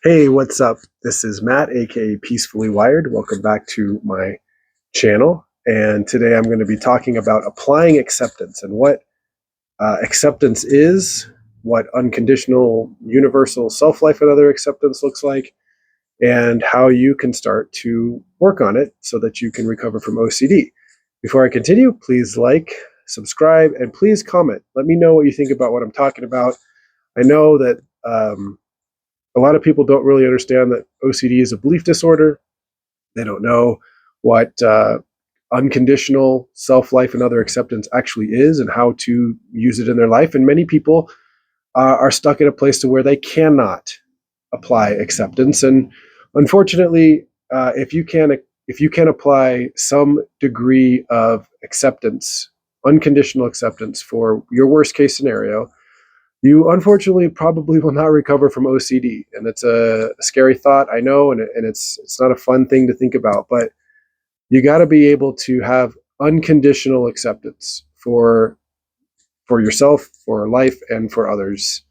Hey, what's up? This is Matt, aka Peacefully Wired. Welcome back to my channel. And today I'm going to be talking about applying acceptance and what acceptance is, what unconditional, universal self life and other acceptance looks like, and how you can start to work on it so that you can recover from OCD. Before I continue, please like, subscribe, and please comment. Let me know what you think about what I'm talking about. I know that a lot of people don't really understand that OCD is a belief disorder. They don't know what unconditional self life and other acceptance actually is and how to use it in their life. And many people are stuck in a place to where they cannot apply acceptance. And unfortunately, if you can apply some degree of acceptance, unconditional acceptance for your worst case scenario, you unfortunately probably will not recover from OCD. And it's a scary thought, I know, and it's not a fun thing to think about, but you got to be able to have unconditional acceptance for yourself, for life, and for others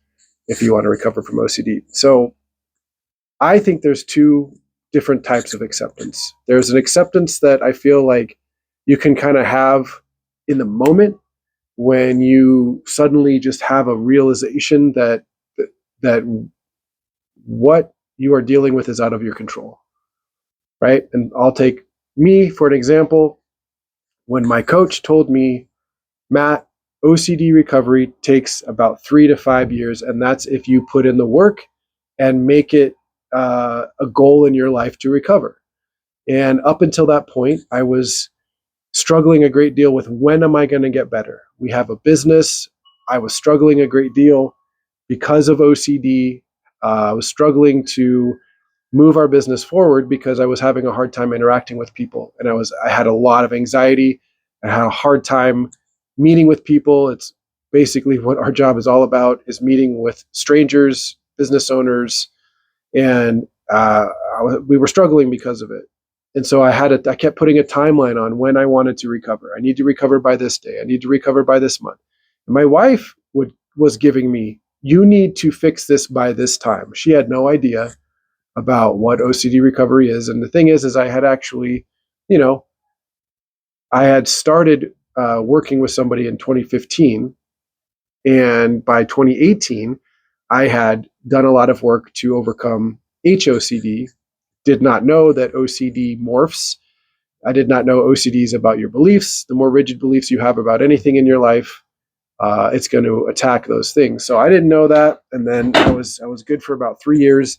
if you want to recover from OCD. So I think there's two different types of acceptance. There's an acceptance that I feel like you can kind of have in the moment when you suddenly just have a realization that what you are dealing with is out of your control, right? And I'll take me for an example. When my coach told me, Matt, OCD recovery takes about 3 to 5 years, and that's if you put in the work and make it a goal in your life to recover. And up until that point, I was struggling a great deal with when am I going to get better? We have a business. I was struggling a great deal because of OCD. I was struggling to move our business forward because I was having a hard time interacting with people, and I had a lot of anxiety. I had a hard time meeting with people. It's basically what our job is all about: is meeting with strangers, business owners, and we were struggling because of it. And so I kept putting a timeline on when I wanted to recover. I need to recover by this day. I need to recover by this month. And my wife was giving me, you need to fix this by this time. She had no idea about what OCD recovery is. And the thing is I had actually, you know, I had started working with somebody in 2015. And by 2018, I had done a lot of work to overcome HOCD. Did not know that OCD morphs. I did not know OCD is about your beliefs. The more rigid beliefs you have about anything in your life, it's going to attack those things. So I didn't know that, and then I was good for about 3 years,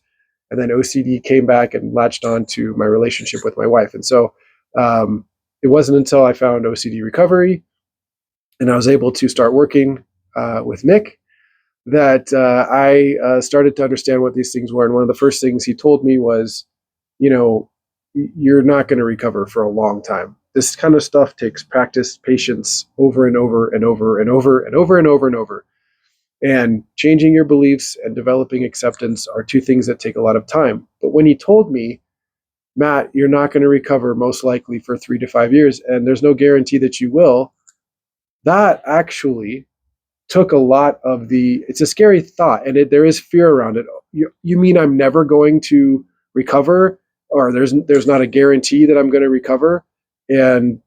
and then OCD came back and latched on to my relationship with my wife. And so it wasn't until I found OCD recovery and I was able to start working with Nick that I started to understand what these things were. And one of the first things he told me was, you know, you're not going to recover for a long time. This kind of stuff takes practice, patience, over and over and over and over and over and over and over. And changing your beliefs and developing acceptance are two things that take a lot of time. But when he told me, Matt, you're not going to recover most likely for 3 to 5 years, and there's no guarantee that you will, that actually took a lot of it's a scary thought, and there is fear around it. You mean I'm never going to recover, or there's not a guarantee that I'm going to recover? And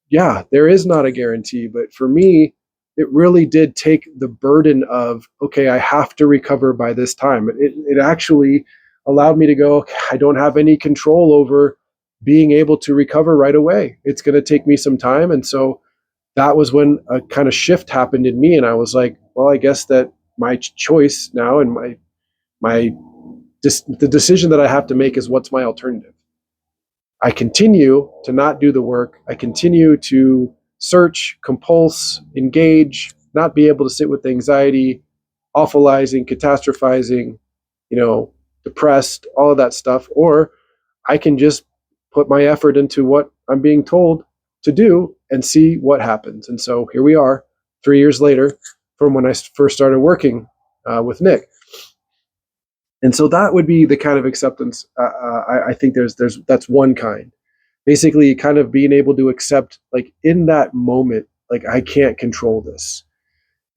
yeah, there is not a guarantee, but for me, it really did take the burden of, okay, I have to recover by this time. It actually allowed me to go, okay, I don't have any control over being able to recover right away. It's going to take me some time. And so that was when a kind of shift happened in me. And I was like, well, I guess that my choice now and the decision that I have to make is, what's my alternative? I continue to not do the work. I continue to search, compulse, engage, not be able to sit with anxiety, awfulizing, catastrophizing, depressed, all of that stuff. Or I can just put my effort into what I'm being told to do and see what happens. And so here we are 3 years later from when I first started working with Nick. And so that would be the kind of acceptance. I think that's one kind. Basically, kind of being able to accept, like, in that moment, like, I can't control this,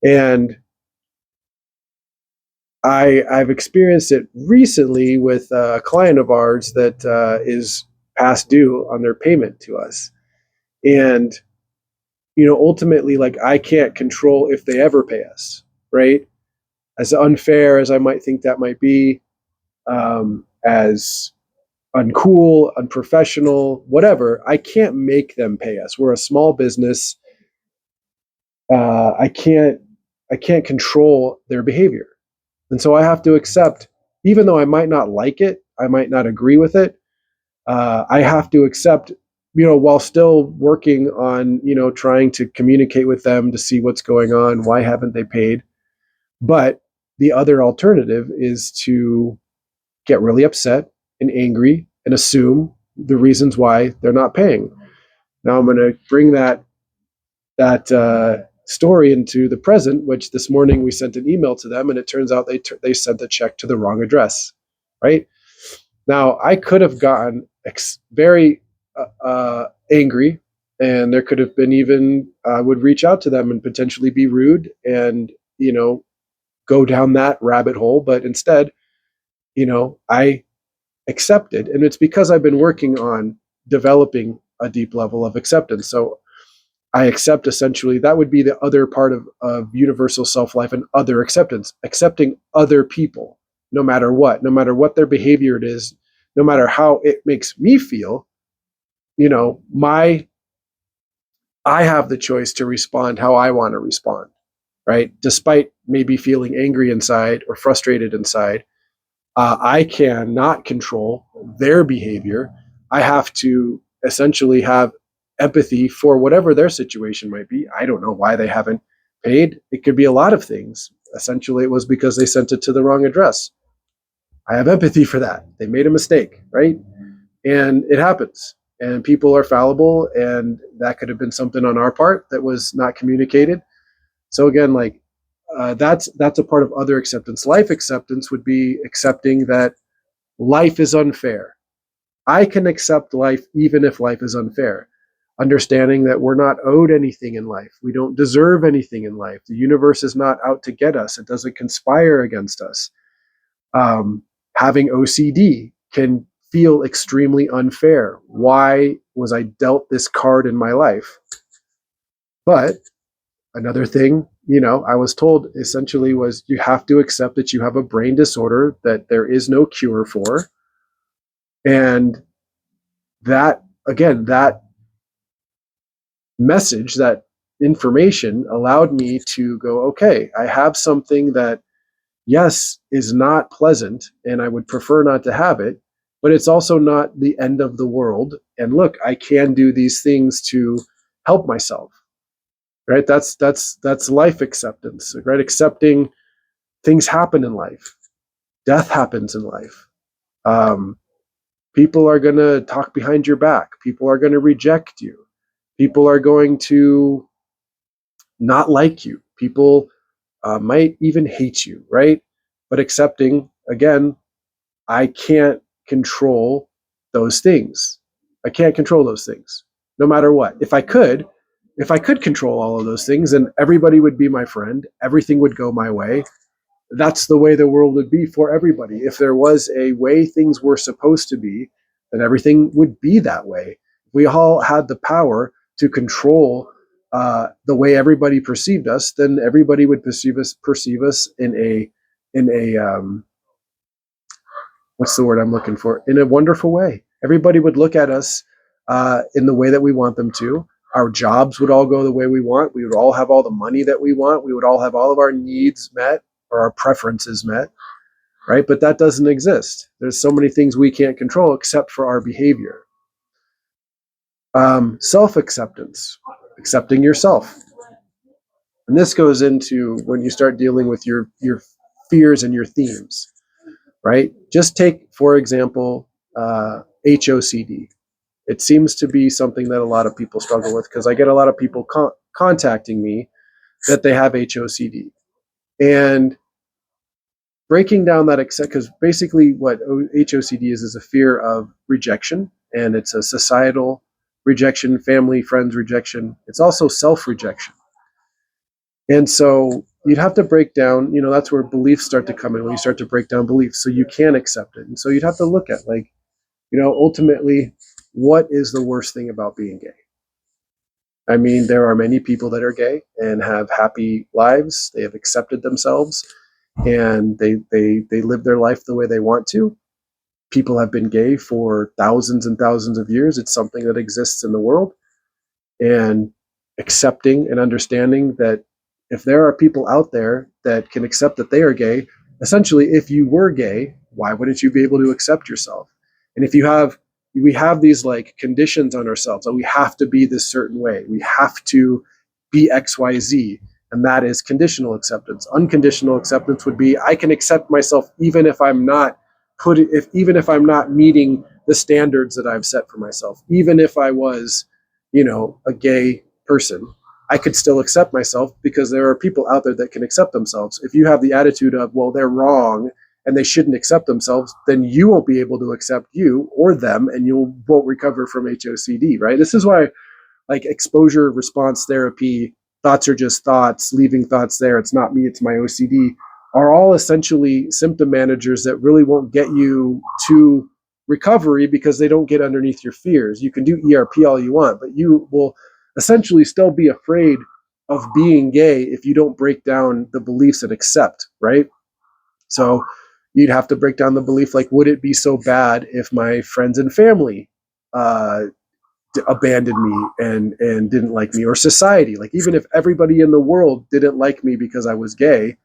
and I've experienced it recently with a client of ours that is past due on their payment to us. And, ultimately, like, I can't control if they ever pay us, right? As unfair as I might think that might be, as uncool, unprofessional, whatever, I can't make them pay us. We're a small business. I can't control their behavior. And so I have to accept, even though I might not like it, I might not agree with it, I have to accept, while still working on, trying to communicate with them to see what's going on, why haven't they paid? But the other alternative is to get really upset and angry and assume the reasons why they're not paying. Now I'm going to bring that story into the present, which this morning we sent an email to them, and it turns out they sent a check to the wrong address. Right now, I could have gotten very angry, and there could have been even I would reach out to them and potentially be rude, and go down that rabbit hole. But instead, I accepted, and it's because I've been working on developing a deep level of acceptance. So I accept, essentially, that would be the other part of universal self-life and other acceptance, accepting other people, no matter what their behavior it is, no matter how it makes me feel, my I have the choice to respond how I want to respond, right? Despite maybe feeling angry inside or frustrated inside, I cannot control their behavior. I have to essentially have empathy for whatever their situation might be. I don't know why they haven't paid. It could be a lot of things. Essentially, it was because they sent it to the wrong address. I have empathy for that. They made a mistake, right? And it happens. And people are fallible, and that could have been something on our part that was not communicated. So again, like, that's a part of other acceptance. Life acceptance would be accepting that life is unfair. I can accept life even if life is unfair. Understanding that we're not owed anything in life. We don't deserve anything in life. The universe is not out to get us. It doesn't conspire against us. Having OCD can feel extremely unfair. Why was I dealt this card in my life? But another thing, I was told essentially was you have to accept that you have a brain disorder that there is no cure for. And that, again, that message, that information allowed me to go, okay, I have something that, yes, is not pleasant, and I would prefer not to have it, but it's also not the end of the world. And look, I can do these things to help myself. Right? That's life acceptance, right? Accepting things happen in life. Death happens in life. People are going to talk behind your back. People are going to reject you. People are going to not like you. People might even hate you, right? But accepting, again, I can't control those things. I can't control those things, no matter what. If I could control all of those things, then everybody would be my friend. Everything would go my way. That's the way the world would be for everybody. If there was a way things were supposed to be, then everything would be that way. We all had the power to control the way everybody perceived us, then everybody would perceive us in a what's the word I'm looking for? In a wonderful way. Everybody would look at us in the way that we want them to. Our jobs would all go the way we want. We would all have all the money that we want. We would all have all of our needs met or our preferences met, right? But that doesn't exist. There's so many things we can't control except for our behavior. Self-acceptance, accepting yourself. And this goes into when you start dealing with your fears and your themes, right? Just take, for example, HOCD. It seems to be something that a lot of people struggle with because I get a lot of people contacting me that they have HOCD. And breaking down that, because basically what HOCD is a fear of rejection, and it's a societal rejection, family, friends rejection. It's also self-rejection. And so you'd have to break down, that's where beliefs start to come in, when you start to break down beliefs so you can accept it. And so you'd have to look at, like, ultimately, what is the worst thing about being gay? I mean, there are many people that are gay and have happy lives. They have accepted themselves and they live their life the way they want to. People have been gay for thousands and thousands of years. It's something that exists in the world. And accepting and understanding that if there are people out there that can accept that they are gay, essentially, if you were gay, why wouldn't you be able to accept yourself? And if we have these like conditions on ourselves that we have to be this certain way, we have to be XYZ, and that is conditional acceptance. Unconditional acceptance would be, I can accept myself even if I'm not even if I'm not meeting the standards that I've set for myself, even if I was, a gay person, I could still accept myself because there are people out there that can accept themselves. If you have the attitude of, well, they're wrong and they shouldn't accept themselves, then you won't be able to accept you or them, and you won't recover from HOCD, right? This is why, like, exposure response therapy, thoughts are just thoughts, leaving thoughts there, it's not me, it's my OCD, are all essentially symptom managers that really won't get you to recovery because they don't get underneath your fears. You can do ERP all you want, but you will essentially still be afraid of being gay if you don't break down the beliefs and accept, right? So you'd have to break down the belief, like, would it be so bad if my friends and family abandoned me and didn't like me, or society, like, even if everybody in the world didn't like me because I was gay,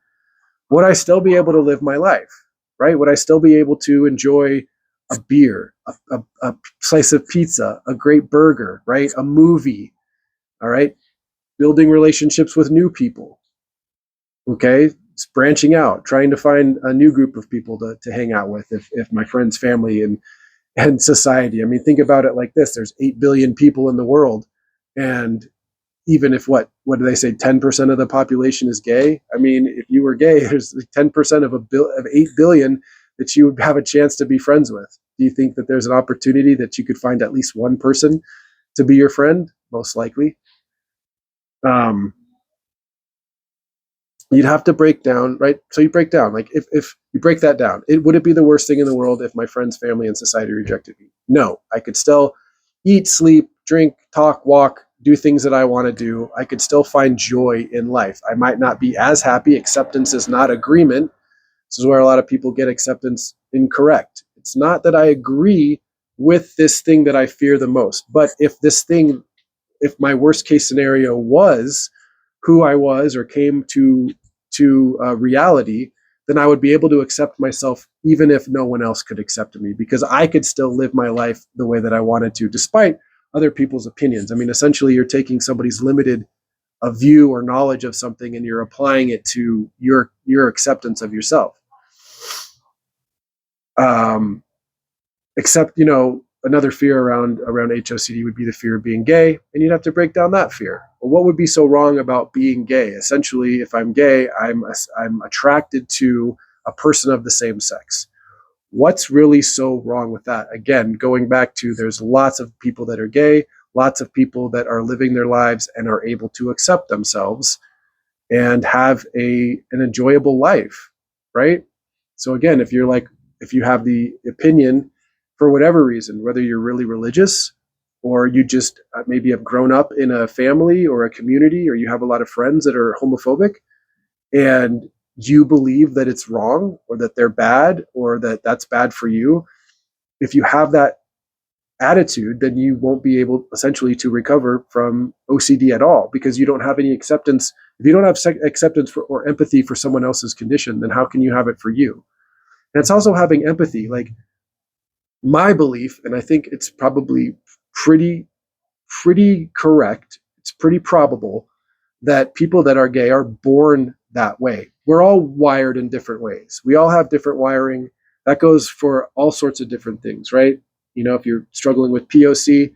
would I still be able to live my life, right? Would I still be able to enjoy a beer, a slice of pizza, a great burger, right? A movie, all right? Building relationships with new people, okay? It's branching out, trying to find a new group of people to hang out with if my friends, family, and society. I mean, think about it like this. There's 8 billion people in the world, and even if what do they say, 10% of the population is gay? I mean, if you were gay, there's 10% of 8 billion that you would have a chance to be friends with. Do you think that there's an opportunity that you could find at least one person to be your friend? Most likely. You'd have to break down, right? So you break down, like, if you break that down, would it be the worst thing in the world if my friends, family, and society rejected me? No, I could still eat, sleep, drink, talk, walk, do things that I want to do. I could still find joy in life. I might not be as happy. Acceptance is not agreement. This is where a lot of people get acceptance incorrect. It's not that I agree with this thing that I fear the most, but if my worst case scenario was who I was or came to reality, then I would be able to accept myself even if no one else could accept me, because I could still live my life the way that I wanted to, despite other people's opinions. I mean, essentially, you're taking somebody's limited view or knowledge of something and you're applying it to your acceptance of yourself. Except, another fear around HOCD would be the fear of being gay, and you'd have to break down that fear. Well, what would be so wrong about being gay? Essentially, if I'm gay, I'm attracted to a person of the same sex. What's really so wrong with that? Again, going back to, there's lots of people that are gay, lots of people that are living their lives and are able to accept themselves and have an enjoyable life, right? So again, if you have the opinion, for whatever reason, whether you're really religious or you just maybe have grown up in a family or a community, or you have a lot of friends that are homophobic, and you believe that it's wrong or that they're bad or that that's bad for you, if you have that attitude, then you won't be able essentially to recover from OCD at all, because you don't have any acceptance. If you don't have acceptance for, or empathy for someone else's condition, then how can you have it for you? And it's also having empathy. Like, my belief, and I think it's probably pretty correct, it's pretty probable that people that are gay are born that way. We're all wired in different ways. We all have different wiring. That goes for all sorts of different things, right? If you're struggling with POCD,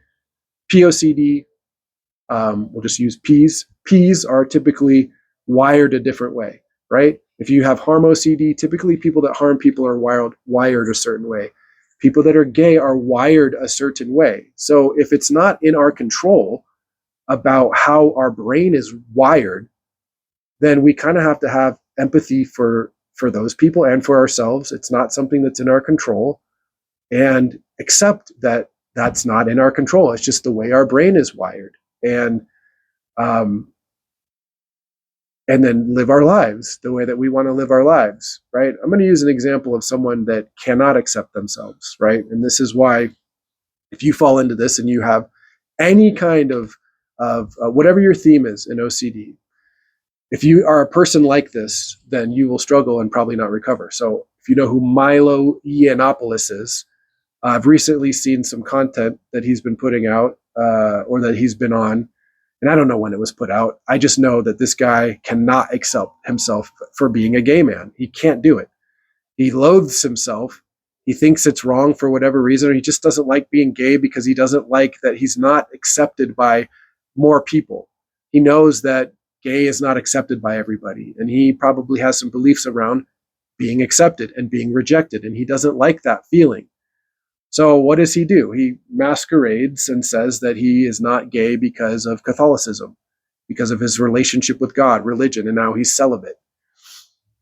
we'll just use Ps. Ps are typically wired a different way, right? If you have harm OCD, typically people that harm people are wired a certain way. People that are gay are wired a certain way. So if it's not in our control about how our brain is wired, then we kind of have to have empathy for those people and for ourselves. It's not something that's in our control, and accept that that's not in our control. It's just the way our brain is wired, and um, and then live our lives the way that we want to live our lives, right? I'm going to use an example of someone that cannot accept themselves, right? And this is why, if you fall into this and you have any kind of whatever your theme is in OCD, if you are a person like this, then you will struggle and probably not recover. So if you know who Milo Yiannopoulos is, I've recently seen some content that he's been putting out, or that he's been on, and I don't know when it was put out. I just know that this guy cannot accept himself for being a gay man. He can't do it. He loathes himself. He thinks it's wrong for whatever reason, or he just doesn't like being gay because he doesn't like that he's not accepted by more people. He knows that gay is not accepted by everybody, and he probably has some beliefs around being accepted and being rejected, and he doesn't like that feeling. So what does he do? He masquerades and says that he is not gay because of Catholicism, because of his relationship with God, religion, and now he's celibate.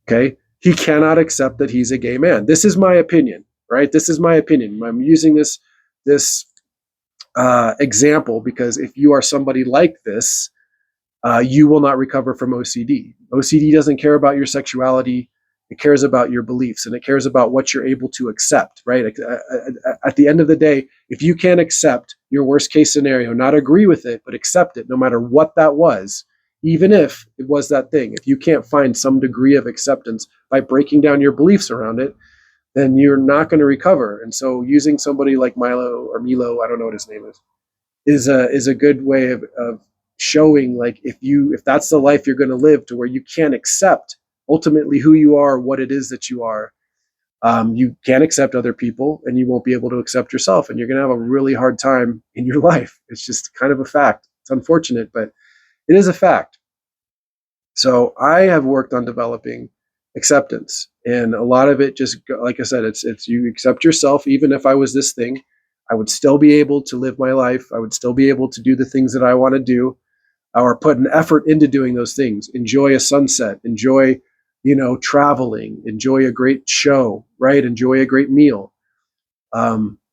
Okay? He cannot accept that he's a gay man. This is my opinion, right? This is my opinion. I'm using this example because if you are somebody like this, you will not recover from OCD. OCD doesn't care about your sexuality. It cares about your beliefs, and it cares about what you're able to accept, right? At the end of the day, if you can't accept your worst case scenario, not agree with it, but accept it, no matter what that was, even if it was that thing, if you can't find some degree of acceptance by breaking down your beliefs around it, then you're not going to recover. And so using somebody like Milo or Milo, I don't know what his name is a good way of showing, like, if that's the life you're going to live, to where you can't accept ultimately who you are, what it is that you are, you can't accept other people, and you won't be able to accept yourself, and you're going to have a really hard time in your life. It's just kind of a fact. It's unfortunate, but it is a fact. So I have worked on developing acceptance, and a lot of it, just like I said, it's you accept yourself. Even if I was this thing, I would still be able to live my life. I would still be able to do the things that I want to do, or put an effort into doing those things. Enjoy a sunset, enjoy, traveling, enjoy a great show, right? Enjoy a great meal.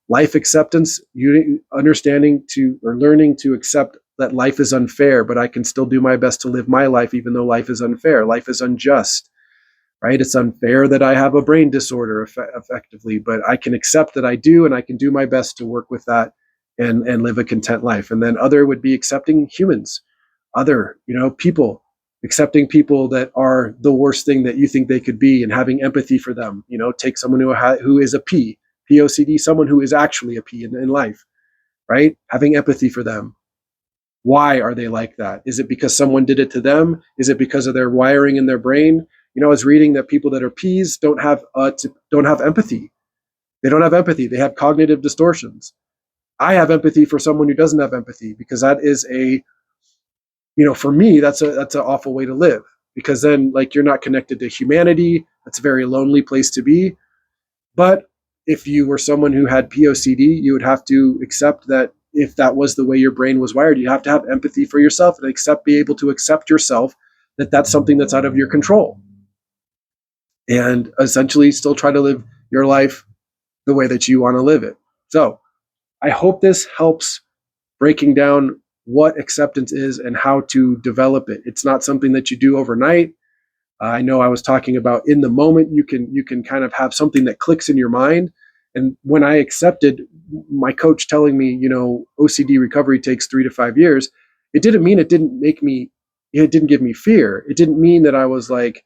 Life acceptance, you understanding to, or learning to accept that life is unfair, but I can still do my best to live my life, even though life is unfair. Life is unjust, right? It's unfair that I have a brain disorder effectively, but I can accept that I do, and I can do my best to work with that and live a content life. And then other would be accepting humans, other, people, accepting people that are the worst thing that you think they could be, and having empathy for them. Take someone who is a POCD, someone who is actually a P in life, right? Having empathy for them. Why are they like that? Is it because someone did it to them? Is it because of their wiring in their brain? I was reading that people that are Ps don't have empathy. They don't have empathy. They have cognitive distortions. I have empathy for someone who doesn't have empathy, because that is for me, that's an awful way to live, because then, like, you're not connected to humanity. That's a very lonely place to be. But if you were someone who had POCD, you would have to accept that if that was the way your brain was wired, you have to have empathy for yourself and be able to accept yourself, that that's something that's out of your control, and essentially still try to live your life the way that you want to live it. So I hope this helps breaking down what acceptance is and how to develop it. It's not something that you do overnight. I know I was talking about in the moment, you can kind of have something that clicks in your mind. And when I accepted, my coach telling me, OCD recovery takes 3 to 5 years, it didn't mean it didn't give me fear. It didn't mean that I was like,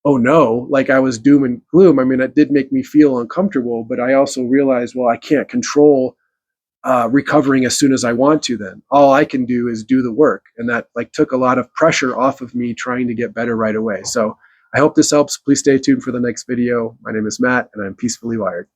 oh no, like I was doom and gloom. I mean, it did make me feel uncomfortable, but I also realized, well, I can't control recovering as soon as I want to. Then all I can do is do the work, and that took a lot of pressure off of me trying to get better right away. So I hope this helps. Please stay tuned for the next video. My name is Matt, and I'm Peacefully Wired.